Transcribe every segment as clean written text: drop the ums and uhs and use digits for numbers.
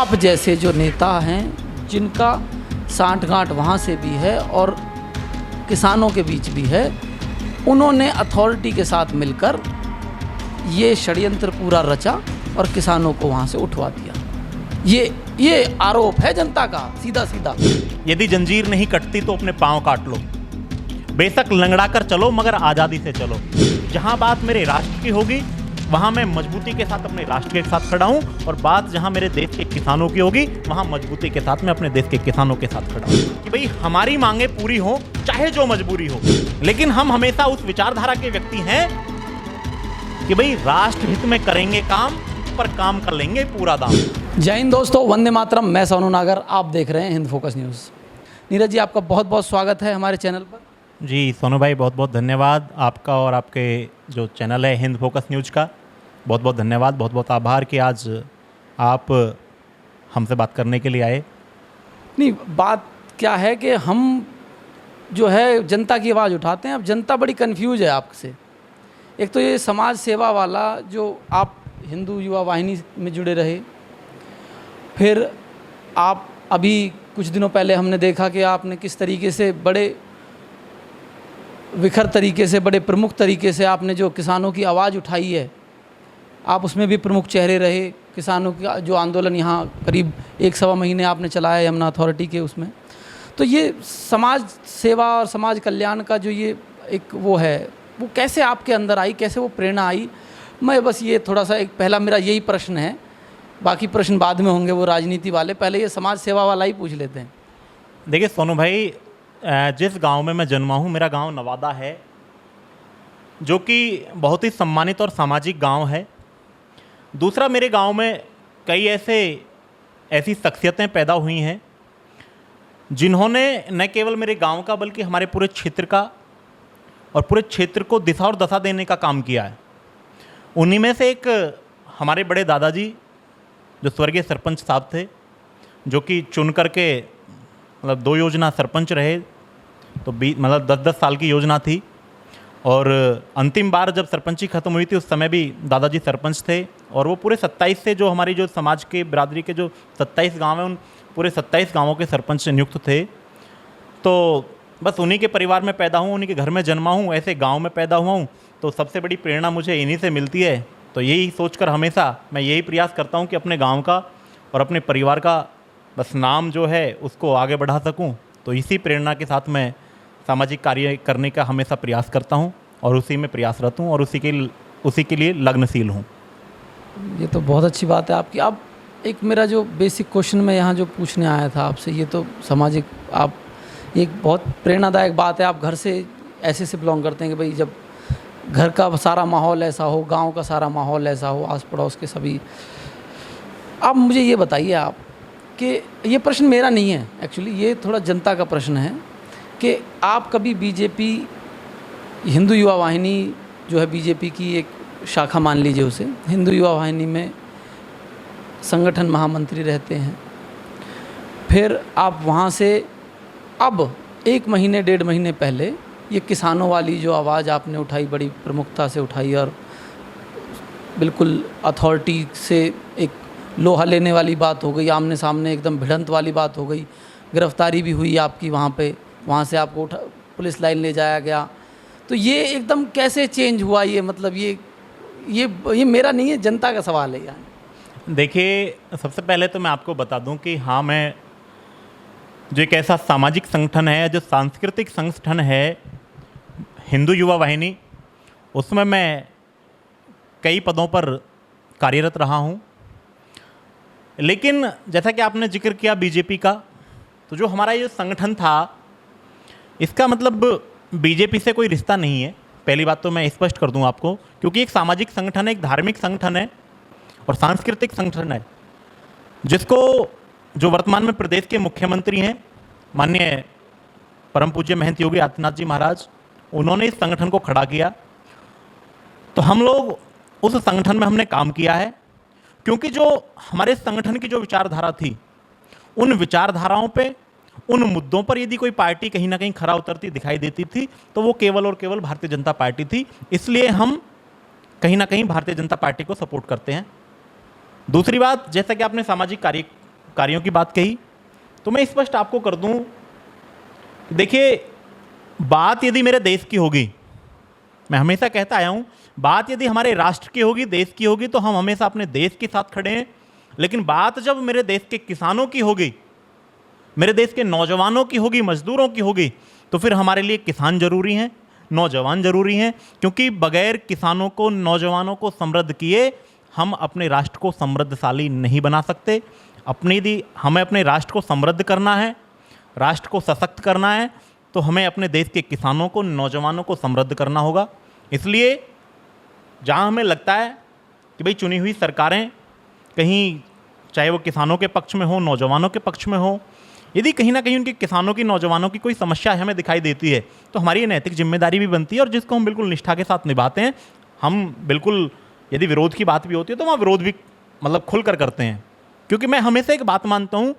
आप जैसे जो नेता हैं जिनका सांठगांठ वहाँ से भी है और किसानों के बीच भी है, उन्होंने अथॉरिटी के साथ मिलकर ये षड्यंत्र पूरा रचा और किसानों को वहाँ से उठवा दिया। ये आरोप है जनता का सीधा सीधा। यदि जंजीर नहीं कटती तो अपने पांव काट लो, बेशक लंगड़ा कर चलो मगर आज़ादी से चलो। जहां बात मेरे राष्ट्र की होगी वहां मैं मजबूती के साथ अपने राष्ट्र के साथ खड़ा हूं, और बात जहां मेरे देश के किसानों की होगी वहां मजबूती के साथ मैं अपने देश के किसानों के साथ खड़ा हूं कि भाई हमारी मांगे पूरी हो चाहे जो मजबूरी हो। लेकिन हम हमेशा उस विचारधारा के व्यक्ति हैं कि भाई राष्ट्र हित में करेंगे काम, पर काम कर लेंगे पूरा दाम। जय हिंद दोस्तों, वंदे मातरम। मैं सोनू नागर, आप देख रहे हैं हिंद फोकस न्यूज़। नीरज जी, आपका बहुत बहुत स्वागत है हमारे चैनल पर। जी सोनू भाई, बहुत बहुत धन्यवाद आपका और आपके जो चैनल है हिंद फोकस न्यूज़ का, बहुत बहुत धन्यवाद, बहुत बहुत आभार कि आज आप हमसे बात करने के लिए आए। नहीं, बात क्या है कि हम जो है जनता की आवाज़ उठाते हैं। अब जनता बड़ी कंफ्यूज है आपसे। एक तो ये समाज सेवा वाला जो आप हिंदू युवा वाहिनी में जुड़े रहे, फिर आप अभी कुछ दिनों पहले हमने देखा कि आपने किस तरीके से बड़े विखर तरीके से, बड़े प्रमुख तरीके से आपने जो किसानों की आवाज़ उठाई है, आप उसमें भी प्रमुख चेहरे रहे। किसानों का जो आंदोलन यहाँ करीब 1-1.25 महीने आपने चलाया यमुना अथॉरिटी के उसमें। तो ये समाज सेवा और समाज कल्याण का जो ये एक वो है, वो कैसे आपके अंदर आई, कैसे वो प्रेरणा आई? मैं बस ये थोड़ा सा एक पहला मेरा यही प्रश्न है, बाकी प्रश्न बाद में होंगे वो राजनीति वाले, पहले ये समाज सेवा वाला ही पूछ लेते हैं। देखिए सोनू भाई, जिस गांव में मैं जन्मा हूं, मेरा गांव नवादा है, जो कि बहुत ही सम्मानित और सामाजिक गांव है। दूसरा, मेरे गांव में कई ऐसी शख्सियतें पैदा हुई हैं जिन्होंने न केवल मेरे गांव का बल्कि हमारे पूरे क्षेत्र का और पूरे क्षेत्र को दिशा और दशा देने का काम किया है। उन्हीं में से एक हमारे बड़े दादाजी जो स्वर्गीय सरपंच साहब थे, जो कि चुन करके मतलब 2 योजना सरपंच रहे, तो 10-10 साल की योजना थी। और अंतिम बार जब सरपंची ख़त्म हुई थी उस समय भी दादाजी सरपंच थे, और वो पूरे 27 से जो हमारी जो समाज के बिरादरी के जो 27 गांव हैं, उन पूरे 27 गांवों के सरपंच नियुक्त थे। तो बस उन्हीं के परिवार में पैदा हूँ, उन्हीं के घर में जन्मा हूँ, ऐसे गांव में पैदा हुआ हूँ, तो सबसे बड़ी प्रेरणा मुझे इन्हीं से मिलती है। तो यही सोचकर हमेशा मैं यही प्रयास करता हूँ कि अपने गाँव का और अपने परिवार का बस नाम जो है उसको आगे बढ़ा सकूँ। तो इसी प्रेरणा के साथ मैं सामाजिक कार्य करने का हमेशा प्रयास करता हूँ और उसी में प्रयासरत हूँ और उसी के लिए लग्नशील हूँ। ये तो बहुत अच्छी बात है आपकी। अब एक मेरा जो बेसिक क्वेश्चन मैं यहाँ जो पूछने आया था आपसे, ये तो सामाजिक, आप एक बहुत प्रेरणादायक बात है। आप घर से ऐसे से बिलोंग करते हैं कि भाई जब घर का सारा माहौल ऐसा हो, गांव का सारा माहौल ऐसा हो, आस पड़ोस के सभी। अब मुझे ये बताइए आप कि ये प्रश्न मेरा नहीं है एक्चुअली, ये थोड़ा जनता का प्रश्न है कि आप कभी बीजेपी, हिंदू युवा वाहिनी जो है बीजेपी की एक शाखा मान लीजिए उसे, हिंदू युवा वाहिनी में संगठन महामंत्री रहते हैं, फिर आप वहाँ से अब 1 महीने 1.5 महीने पहले ये किसानों वाली जो आवाज़ आपने उठाई, बड़ी प्रमुखता से उठाई और बिल्कुल अथॉरिटी से एक लोहा लेने वाली बात हो गई, आमने सामने एकदम भिड़ंत वाली बात हो गई, गिरफ्तारी भी हुई आपकी वहाँ पे, वहाँ से आपको पुलिस लाइन ले जाया गया। तो ये एकदम कैसे चेंज हुआ? ये मतलब ये मेरा नहीं है, जनता का सवाल है यार। देखिए, सबसे पहले तो मैं आपको बता दूं कि हाँ, मैं जो एक ऐसा सामाजिक संगठन है, जो सांस्कृतिक संगठन है हिंदू युवा वाहिनी, उसमें मैं कई पदों पर कार्यरत रहा हूँ। लेकिन जैसा कि आपने जिक्र किया बीजेपी का, तो जो हमारा ये संगठन था, इसका मतलब बीजेपी से कोई रिश्ता नहीं है। पहली बात तो मैं स्पष्ट कर दूं आपको, क्योंकि एक सामाजिक संगठन है, एक धार्मिक संगठन है और सांस्कृतिक संगठन है, जिसको जो वर्तमान में प्रदेश के मुख्यमंत्री हैं माननीय परम पूज्य महंत योगी आदित्यनाथ जी महाराज, उन्होंने इस संगठन को खड़ा किया। तो हम लोग उस संगठन में हमने काम किया है, क्योंकि जो हमारे संगठन की जो विचारधारा थी, उन विचारधाराओं पे, उन मुद्दों पर यदि कोई पार्टी कहीं ना कहीं खरा उतरती दिखाई देती थी तो वो केवल और केवल भारतीय जनता पार्टी थी। इसलिए हम कहीं ना कहीं भारतीय जनता पार्टी को सपोर्ट करते हैं। दूसरी बात, जैसा कि आपने सामाजिक कार्य कार्यों की बात कही, तो मैं स्पष्ट आपको कर दूं, देखिए बात यदि मेरे देश की होगी, मैं हमेशा कहता आया हूं, बात यदि हमारे राष्ट्र की होगी, देश की होगी, तो हम हमेशा अपने देश के साथ खड़े हैं। लेकिन बात जब मेरे देश के किसानों की होगी, मेरे देश के नौजवानों की होगी, मजदूरों की होगी, तो फिर हमारे लिए किसान जरूरी हैं, नौजवान जरूरी हैं, क्योंकि बगैर किसानों को, नौजवानों को समृद्ध किए हम अपने राष्ट्र को समृद्धशाली नहीं बना सकते। हमें अपने राष्ट्र को समृद्ध करना है, राष्ट्र को सशक्त करना है, तो हमें अपने देश के किसानों को, नौजवानों को समृद्ध करना होगा। इसलिए जहाँ हमें लगता है कि भाई चुनी हुई सरकारें कहीं, चाहे वो किसानों के पक्ष में हो, नौजवानों के पक्ष में हो, यदि कहीं ना कहीं उनके किसानों की, नौजवानों की कोई समस्या हमें दिखाई देती है, तो हमारी ये नैतिक जिम्मेदारी भी बनती है, और जिसको हम बिल्कुल निष्ठा के साथ निभाते हैं। हम बिल्कुल, यदि विरोध की बात भी होती है तो वहाँ विरोध भी मतलब खुल कर करते हैं, क्योंकि मैं हमेशा एक बात मानता हूँ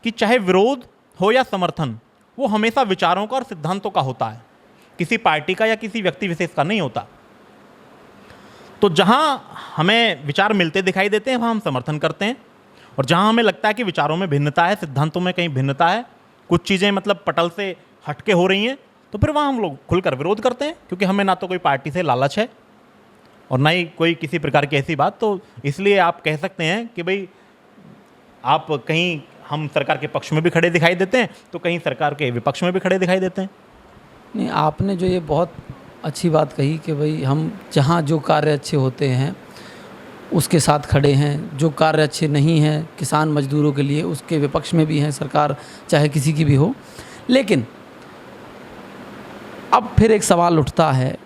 कि चाहे विरोध हो या समर्थन, वो हमेशा विचारों का और सिद्धांतों का होता है, किसी पार्टी का या किसी व्यक्ति विशेष का नहीं होता। तो जहाँ हमें विचार मिलते दिखाई देते हैं वहाँ हम समर्थन करते हैं, और जहाँ हमें लगता है कि विचारों में भिन्नता है, सिद्धांतों में कहीं भिन्नता है, कुछ चीज़ें मतलब पटल से हटके हो रही हैं, तो फिर वहाँ हम लोग खुलकर विरोध करते हैं, क्योंकि हमें ना तो कोई पार्टी से लालच है और ना ही कोई किसी प्रकार की ऐसी बात। तो इसलिए आप कह सकते हैं कि भाई आप कहीं हम सरकार के पक्ष में भी खड़े दिखाई देते हैं, तो कहीं सरकार के विपक्ष में भी खड़े दिखाई देते हैं। नहीं, आपने जो ये बहुत अच्छी बात कही कि भाई हम जहाँ जो कार्य अच्छे होते हैं उसके साथ खड़े हैं, जो कार्य अच्छे नहीं हैं किसान मजदूरों के लिए उसके विपक्ष में भी हैं, सरकार चाहे किसी की भी हो। लेकिन अब फिर एक सवाल उठता है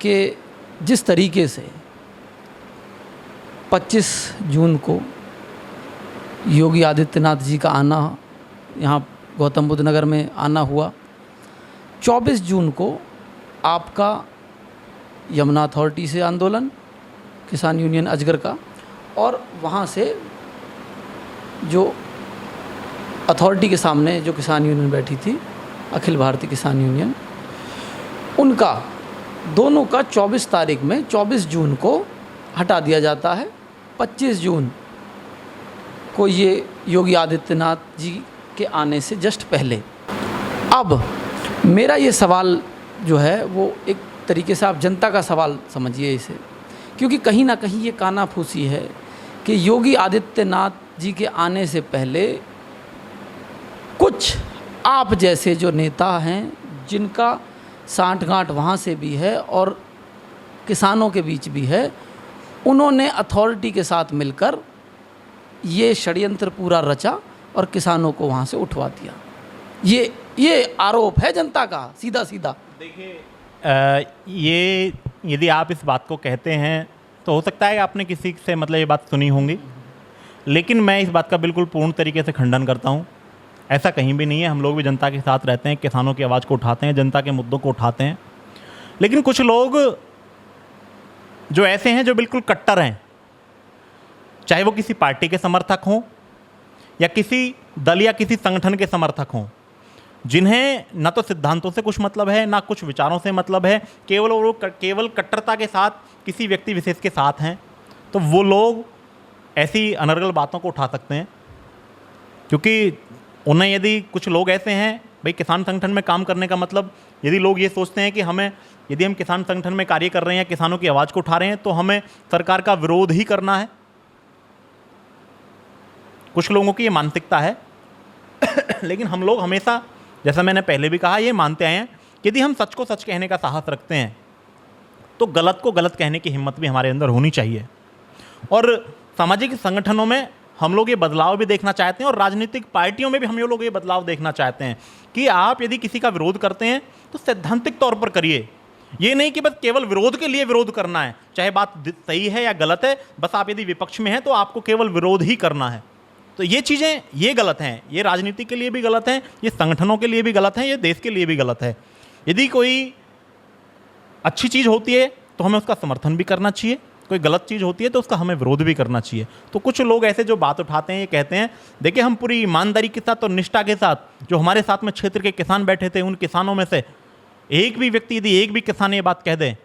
कि जिस तरीके से 25 जून को योगी आदित्यनाथ जी का आना, यहाँ गौतम बुद्ध नगर में आना हुआ, 24 जून को आपका यमुना अथॉरिटी से आंदोलन, किसान यूनियन अजगर का, और वहाँ से जो अथॉरिटी के सामने जो किसान यूनियन बैठी थी, अखिल भारतीय किसान यूनियन, उनका दोनों का 24 तारीख में 24 जून को हटा दिया जाता है। 25 जून को ये योगी आदित्यनाथ जी के आने से जस्ट पहले। अब मेरा ये सवाल जो है वो एक तरीके से आप जनता का सवाल समझिए इसे, क्योंकि कहीं ना कहीं ये कानाफूसी है कि योगी आदित्यनाथ जी के आने से पहले कुछ आप जैसे जो नेता हैं जिनका सांठगांठ वहाँ से भी है और किसानों के बीच भी है, उन्होंने अथॉरिटी के साथ मिलकर ये षड्यंत्र पूरा रचा और किसानों को वहाँ से उठवा दिया। ये आरोप है जनता का सीधा सीधा। देखिए ये यदि आप इस बात को कहते हैं तो हो सकता है आपने किसी से मतलब ये बात सुनी होंगी, लेकिन मैं इस बात का बिल्कुल पूर्ण तरीके से खंडन करता हूँ। ऐसा कहीं भी नहीं है। हम लोग भी जनता के साथ रहते हैं, किसानों की आवाज़ को उठाते हैं, जनता के मुद्दों को उठाते हैं। लेकिन कुछ लोग जो ऐसे हैं जो बिल्कुल कट्टर हैं, चाहे वो किसी पार्टी के समर्थक हों या किसी दल या किसी संगठन के समर्थक हों, जिन्हें ना तो सिद्धांतों से कुछ मतलब है ना कुछ विचारों से मतलब है, केवल कट्टरता के साथ किसी व्यक्ति विशेष के साथ हैं, तो वो लोग ऐसी अनर्गल बातों को उठा सकते हैं। क्योंकि उन्हें यदि कुछ लोग ऐसे हैं, भाई किसान संगठन में काम करने का मतलब, यदि लोग ये सोचते हैं कि यदि हम किसान संगठन में कार्य कर रहे हैं, किसानों की आवाज़ को उठा रहे हैं, तो हमें सरकार का विरोध ही करना है। कुछ लोगों की ये मानसिकता है। लेकिन हम लोग हमेशा, जैसा मैंने पहले भी कहा, ये मानते आए हैं कि यदि हम सच को सच कहने का साहस रखते हैं तो गलत को गलत कहने की हिम्मत भी हमारे अंदर होनी चाहिए। और सामाजिक संगठनों में हम लोग ये बदलाव भी देखना चाहते हैं, और राजनीतिक पार्टियों में भी हम लोग ये बदलाव देखना चाहते हैं कि आप यदि किसी का विरोध करते हैं तो सैद्धांतिक तौर पर करिए। ये नहीं कि बस केवल विरोध के लिए विरोध करना है, चाहे बात सही है या गलत है, बस आप यदि विपक्ष में हैं तो आपको केवल विरोध ही करना है। तो ये चीज़ें ये गलत हैं, ये राजनीति के लिए भी गलत हैं, ये संगठनों के लिए भी गलत हैं, ये देश के लिए भी गलत है। यदि कोई अच्छी चीज़ होती है तो हमें उसका समर्थन भी करना चाहिए, कोई गलत चीज़ होती है तो उसका हमें विरोध भी करना चाहिए। तो कुछ लोग ऐसे जो बात उठाते हैं, ये कहते हैं, देखिए हम पूरी ईमानदारी के साथ और निष्ठा के साथ, जो हमारे साथ में क्षेत्र के किसान बैठे थे, उन किसानों में से एक भी व्यक्ति, यदि एक भी किसान ये बात कह दे,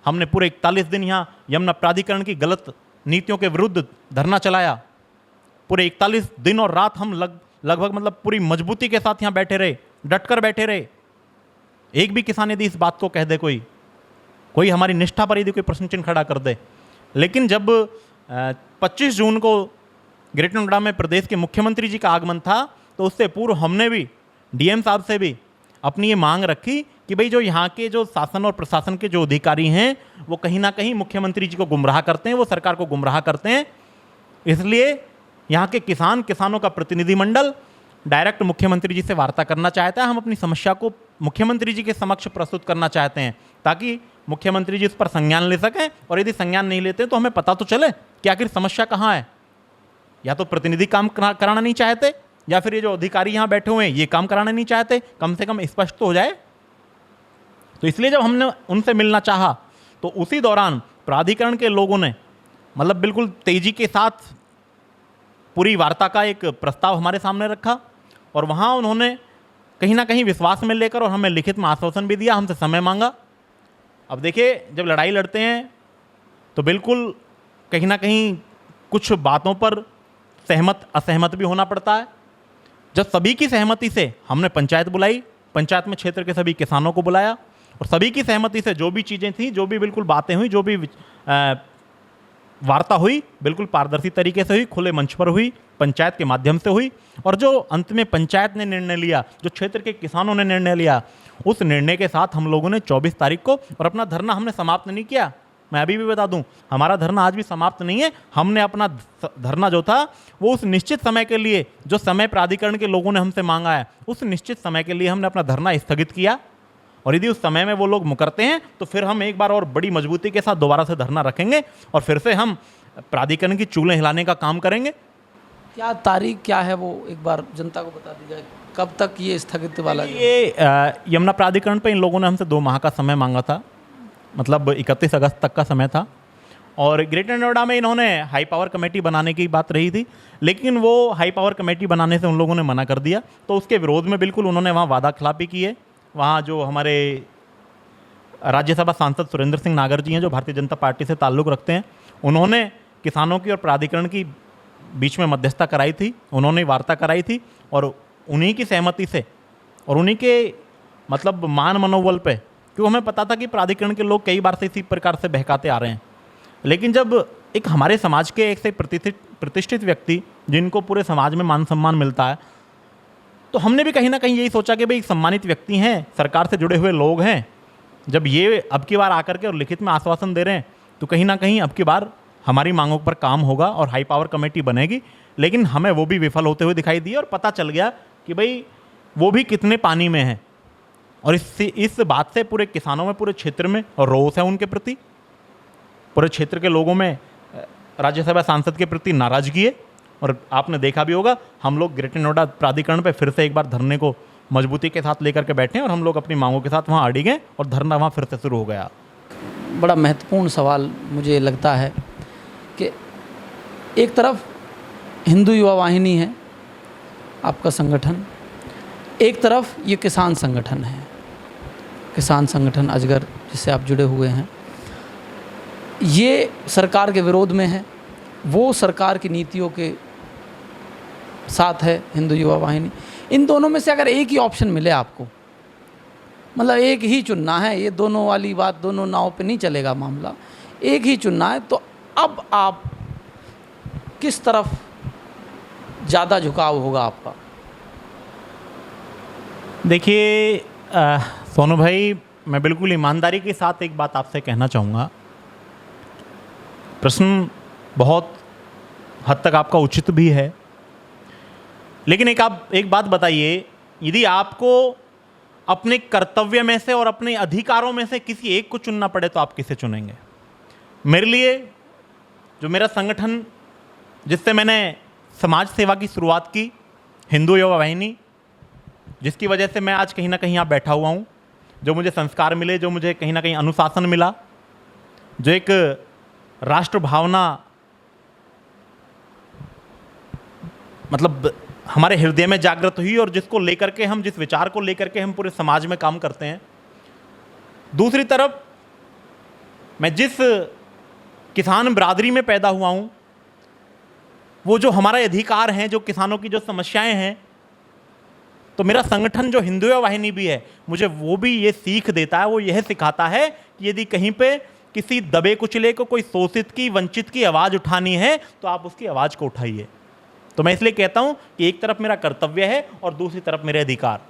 हमने पूरे 41 दिन यहाँ यमुना प्राधिकरण की गलत नीतियों के विरुद्ध धरना चलाया, पूरे 41 दिन और रात हम लगभग मतलब पूरी मजबूती के साथ यहाँ बैठे रहे, डटकर बैठे रहे। एक भी किसान यदि इस बात को कह दे, कोई हमारी निष्ठा पर यदि कोई प्रश्न चिन्ह खड़ा कर दे, लेकिन जब 25 जून को ग्रेटर नोएडा में प्रदेश के मुख्यमंत्री जी का आगमन था, तो उससे पूर्व हमने भी डीएम साहब से भी अपनी ये मांग रखी कि भाई जो यहाँ के जो शासन और प्रशासन के जो अधिकारी हैं वो कहीं ना कहीं मुख्यमंत्री जी को गुमराह करते हैं, वो सरकार को गुमराह करते हैं। इसलिए यहाँ के किसानों का प्रतिनिधिमंडल डायरेक्ट मुख्यमंत्री जी से वार्ता करना चाहता है। हम अपनी समस्या को मुख्यमंत्री जी के समक्ष प्रस्तुत करना चाहते हैं ताकि मुख्यमंत्री जी इस पर संज्ञान ले सकें, और यदि संज्ञान नहीं लेते तो हमें पता तो चले कि आखिर समस्या कहाँ है। या तो प्रतिनिधि काम कराना नहीं चाहते, या फिर ये जो अधिकारी यहाँ बैठे हुए हैं ये काम कराना नहीं चाहते, कम से कम स्पष्ट तो हो जाए। तो इसलिए जब हमने उनसे मिलना चाहा तो उसी दौरान प्राधिकरण के लोगों ने मतलब बिल्कुल तेजी के साथ पूरी वार्ता का एक प्रस्ताव हमारे सामने रखा, और वहाँ उन्होंने कहीं ना कहीं विश्वास में लेकर और हमें लिखित में आश्वासन भी दिया, हमसे समय मांगा। अब देखिए, जब लड़ाई लड़ते हैं तो बिल्कुल कहीं ना कहीं कुछ बातों पर सहमत असहमत भी होना पड़ता है। जब सभी की सहमति से हमने पंचायत बुलाई, पंचायत में क्षेत्र के सभी किसानों को बुलाया, और सभी की सहमति से जो भी चीज़ें थी, जो भी बिल्कुल बातें हुई, जो भी वार्ता हुई, बिल्कुल पारदर्शी तरीके से हुई, खुले मंच पर हुई, पंचायत के माध्यम से हुई। और जो अंत में पंचायत ने निर्णय लिया, जो क्षेत्र के किसानों ने निर्णय लिया, उस निर्णय के साथ हम लोगों ने 24 तारीख को, और अपना धरना हमने समाप्त नहीं किया। मैं अभी भी बता दूं, हमारा धरना आज भी समाप्त नहीं है। हमने अपना धरना जो था वो उस निश्चित समय के लिए, जो समय प्राधिकरण के लोगों ने हमसे मांगा है, उस निश्चित समय के लिए हमने अपना धरना स्थगित किया। और यदि उस समय में वो लोग मुकरते हैं तो फिर हम एक बार और बड़ी मजबूती के साथ दोबारा से धरना रखेंगे, और फिर से हम प्राधिकरण की चूलें हिलाने का काम करेंगे। क्या तारीख क्या है वो एक बार जनता को बता दी जाए, कब तक ये स्थगित वाला? ये यमुना प्राधिकरण पे इन लोगों ने हमसे 2 माह का समय मांगा था, मतलब 31 अगस्त तक का समय था। और ग्रेटर नोएडा में इन्होंने हाई पावर कमेटी बनाने की बात रही थी, लेकिन वो हाई पावर कमेटी बनाने से उन लोगों ने मना कर दिया। तो उसके विरोध में बिल्कुल उन्होंने वहाँ वादा खिलाफी की है। वहाँ जो हमारे राज्यसभा सांसद सुरेंद्र सिंह नागर जी हैं, जो भारतीय जनता पार्टी से ताल्लुक़ रखते हैं, उन्होंने किसानों की और प्राधिकरण की बीच में मध्यस्थता कराई थी, उन्होंने वार्ता कराई थी, और उन्हीं की सहमति से और उन्हीं के मतलब मान मनोबल पे, क्योंकि हमें पता था कि प्राधिकरण के लोग कई बार से इसी प्रकार से बहकाते आ रहे हैं। लेकिन जब एक हमारे समाज के एक से प्रतिष्ठित व्यक्ति, जिनको पूरे समाज में मान सम्मान मिलता है, तो हमने भी कहीं ना कहीं यही सोचा कि भाई सम्मानित व्यक्ति हैं, सरकार से जुड़े हुए लोग हैं, जब ये अब की बार आकर के और लिखित में आश्वासन दे रहे हैं तो कहीं ना कहीं अब की बार हमारी मांगों पर काम होगा और हाई पावर कमेटी बनेगी। लेकिन हमें वो भी विफल होते हुए दिखाई दिए, और पता चल गया कि भाई वो भी कितने पानी में है। और इस बात से पूरे किसानों में, पूरे क्षेत्र में और रोष है उनके प्रति, पूरे क्षेत्र के लोगों में राज्यसभा सांसद के प्रति नाराजगी है। और आपने देखा भी होगा, हम लोग ग्रेटर नोएडा प्राधिकरण पे फिर से एक बार धरने को मजबूती के साथ लेकर के बैठे हैं, और हम लोग अपनी मांगों के साथ वहाँ अड़ी गए, और धरना वहाँ फिर से शुरू हो गया। बड़ा महत्वपूर्ण सवाल मुझे लगता है कि एक तरफ हिंदू युवा वाहिनी है आपका संगठन, एक तरफ ये किसान संगठन है, किसान संगठन अजगर जिससे आप जुड़े हुए हैं, ये सरकार के विरोध में है, वो सरकार की नीतियों के साथ है हिंदू युवा वाहिनी। इन दोनों में से अगर एक ही ऑप्शन मिले आपको, मतलब एक ही चुनना है, ये दोनों वाली बात, दोनों नाव पे नहीं चलेगा मामला, एक ही चुनना है, तो अब आप किस तरफ ज़्यादा झुकाव होगा आपका? देखिए सोनू भाई, मैं बिल्कुल ईमानदारी के साथ एक बात आपसे कहना चाहूँगा। प्रश्न बहुत हद तक आपका उचित भी है, लेकिन आप एक बात बताइए, यदि आपको अपने कर्तव्य में से और अपने अधिकारों में से किसी एक को चुनना पड़े तो आप किसे चुनेंगे? मेरे लिए जो मेरा संगठन, जिससे मैंने समाज सेवा की शुरुआत की, हिंदू युवा वाहिनी, जिसकी वजह से मैं आज कहीं ना कहीं यहाँ बैठा हुआ हूँ, जो मुझे संस्कार मिले, जो मुझे कहीं ना कहीं अनुशासन मिला, जो एक राष्ट्र भावना मतलब हमारे हृदय में जागृत हुई, और जिसको लेकर के हम, जिस विचार को लेकर के हम पूरे समाज में काम करते हैं। दूसरी तरफ मैं जिस किसान बिरादरी में पैदा हुआ हूँ, वो जो हमारे अधिकार हैं, जो किसानों की जो समस्याएं हैं, तो मेरा संगठन जो हिंदू वाहिनी भी है, मुझे वो भी ये सीख देता है, वो यह सिखाता है कि यदि कहीं पे किसी दबे कुचले को, कोई शोषित की, वंचित की आवाज़ उठानी है तो आप उसकी आवाज़ को उठाइए। तो मैं इसलिए कहता हूं कि एक तरफ मेरा कर्तव्य है और दूसरी तरफ मेरे अधिकार।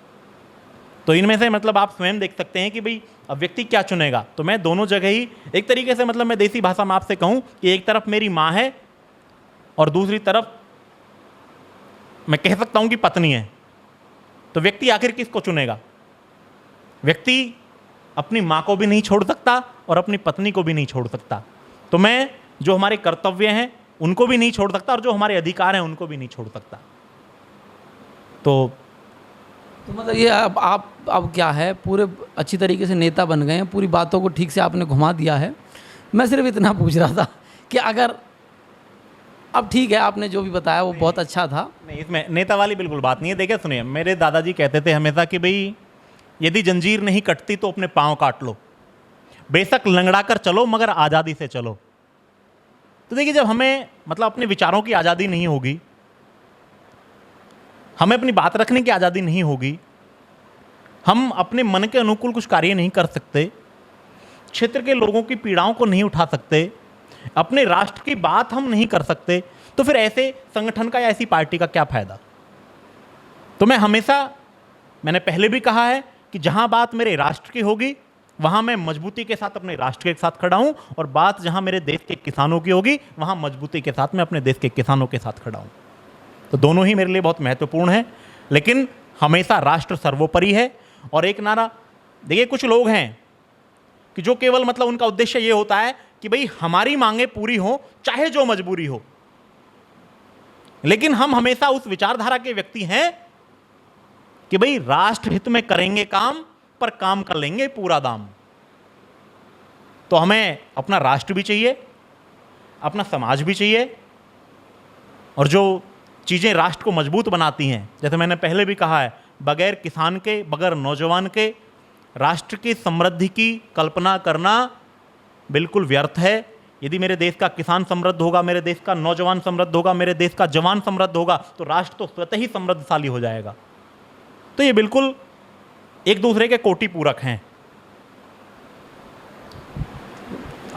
तो इनमें से मतलब आप स्वयं देख सकते हैं कि भाई अब व्यक्ति क्या चुनेगा। तो मैं दोनों जगह ही एक तरीके से, मतलब मैं देसी भाषा में आपसे कहूं कि एक तरफ मेरी माँ है और दूसरी तरफ मैं कह सकता हूं कि पत्नी है। तो व्यक्ति आखिर किसको चुनेगा? व्यक्ति अपनी माँ को भी नहीं छोड़ सकता और अपनी पत्नी को भी नहीं छोड़ सकता। तो मैं जो हमारे कर्तव्य हैं उनको भी नहीं छोड़ सकता और जो हमारे अधिकार हैं उनको भी नहीं छोड़ सकता। तो मतलब ये अब क्या है, पूरे अच्छी तरीके से नेता बन गए हैं, पूरी बातों को ठीक से आपने घुमा दिया है। मैं सिर्फ इतना पूछ रहा था कि अगर अब ठीक है, आपने जो भी बताया वो बहुत अच्छा था। नहीं, इसमें नेता वाली बिल्कुल बात नहीं है। देखिए सुनिए, मेरे दादाजी कहते थे हमेशा कि भाई यदि जंजीर नहीं कटती तो अपने पाँव काट लो, बेशक लंगड़ा कर चलो मगर आज़ादी से चलो। तो देखिए, जब हमें मतलब अपने विचारों की आज़ादी नहीं होगी, हमें अपनी बात रखने की आज़ादी नहीं होगी, हम अपने मन के अनुकूल कुछ कार्य नहीं कर सकते, क्षेत्र के लोगों की पीड़ाओं को नहीं उठा सकते, अपने राष्ट्र की बात हम नहीं कर सकते, तो फिर ऐसे संगठन का या ऐसी पार्टी का क्या फ़ायदा? तो मैं हमेशा, मैंने पहले भी कहा है कि जहां बात मेरे राष्ट्र की होगी वहां मैं मजबूती के साथ अपने राष्ट्र के साथ खड़ा हूं, और बात जहां मेरे देश के किसानों की होगी वहां मजबूती के साथ मैं अपने देश के किसानों के साथ खड़ा हूं। तो दोनों ही मेरे लिए बहुत महत्वपूर्ण है, लेकिन हमेशा राष्ट्र सर्वोपरि है। और एक नारा, देखिए कुछ लोग हैं कि जो केवल मतलब उनका उद्देश्य ये होता है कि भाई हमारी मांगे पूरी हो चाहे जो मजबूरी हो, लेकिन हम हमेशा उस विचारधारा के व्यक्ति हैं कि भाई राष्ट्र हित में करेंगे काम, पर काम कर लेंगे पूरा दाम। तो हमें अपना राष्ट्र भी चाहिए, अपना समाज भी चाहिए, और जो चीज़ें राष्ट्र को मजबूत बनाती हैं, जैसे मैंने पहले भी कहा है, बगैर किसान के, बगैर नौजवान के राष्ट्र की समृद्धि की कल्पना करना बिल्कुल व्यर्थ है। यदि मेरे देश का किसान समृद्ध होगा, मेरे देश का नौजवान समृद्ध होगा, मेरे देश का जवान समृद्ध होगा, तो राष्ट्र तो स्वतः ही समृद्धशाली हो जाएगा। तो ये बिल्कुल एक दूसरे के कोटि पूरक हैं।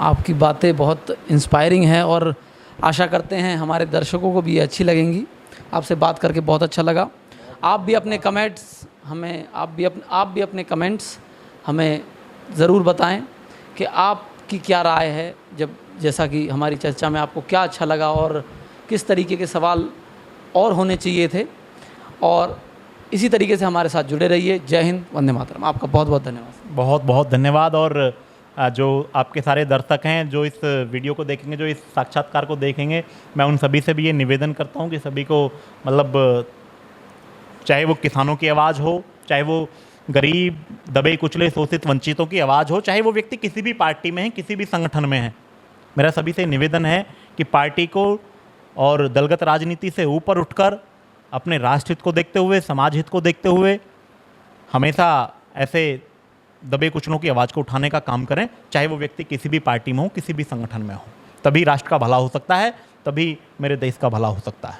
आपकी बातें बहुत इंस्पायरिंग हैं और आशा करते हैं हमारे दर्शकों को भी ये अच्छी लगेंगी। आपसे बात करके बहुत अच्छा लगा। आप भी अपने कमेंट्स हमें अपने कमेंट्स हमें ज़रूर बताएं कि आपकी क्या राय है, जैसा कि हमारी चर्चा में आपको क्या अच्छा लगा और किस तरीके के सवाल और होने चाहिए थे। और इसी तरीके से हमारे साथ जुड़े रहिए। जय हिंद, वंदे मातरम। आपका बहुत बहुत धन्यवाद। बहुत बहुत धन्यवाद। और जो आपके सारे दर्शक हैं जो इस वीडियो को देखेंगे, जो इस साक्षात्कार को देखेंगे, मैं उन सभी से भी ये निवेदन करता हूँ कि सभी को मतलब चाहे वो किसानों की आवाज़ हो, चाहे वो गरीब, दबे कुचले, शोषित, वंचितों की आवाज़ हो, चाहे वो व्यक्ति किसी भी पार्टी में है, किसी भी संगठन में है, मेरा सभी से निवेदन है कि पार्टी को और दलगत राजनीति से ऊपर उठकर अपने राष्ट्र हित को देखते हुए, समाज हित को देखते हुए हमेशा ऐसे दबे कुचलों की आवाज़ को उठाने का काम करें, चाहे वो व्यक्ति किसी भी पार्टी में हो, किसी भी संगठन में हो। तभी राष्ट्र का भला हो सकता है, तभी मेरे देश का भला हो सकता है।